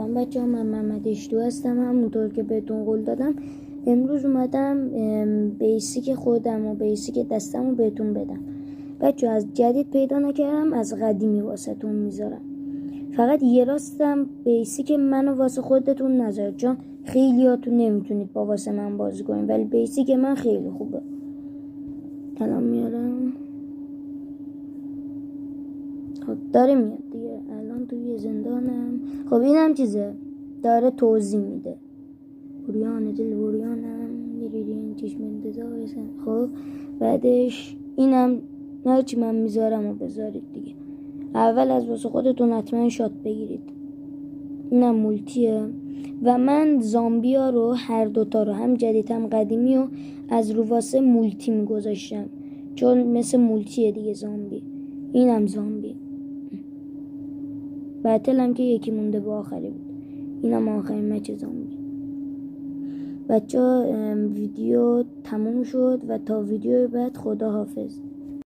سلام بچه ها، من محمد اشتو هستم. همونطور که بهتون قول دادم امروز اومدم بیسیک خودم و بیسیک دستم رو بهتون بدم. بچه ها، از جدید پیدا نکردم، از قدیمی واسه تون میذارم. فقط یه راستم بیسیک منو واسه خودتون نذارید، چون خیلیاتون نمیتونید با واسه من بازی کنید، ولی بیسیک من خیلی خوبه. الان میارم. خب داره میاد دیگه، الان توی زندانم. خب اینم چیزه داره توضیح میده. بوریان دل بوریانم میریدین چشم انتظار. خب بعدش اینم هرچی من میذارم و بذارید دیگه. اول از واسه خودتون حتما شات بگیرید. اینم مولتیه و من زامبیا رو هر دوتا رو، هم جدید هم قدیمی رو، از رو واسه مولتی میگذاشتم، چون مثل مولتیه دیگه زامبی. اینم زامبی بتل هم که یکی مونده به آخری بود. اینم آخرین مچ زامبی. بچه ها ویدیو تموم شد و تا ویدیو بعد خدا حافظ.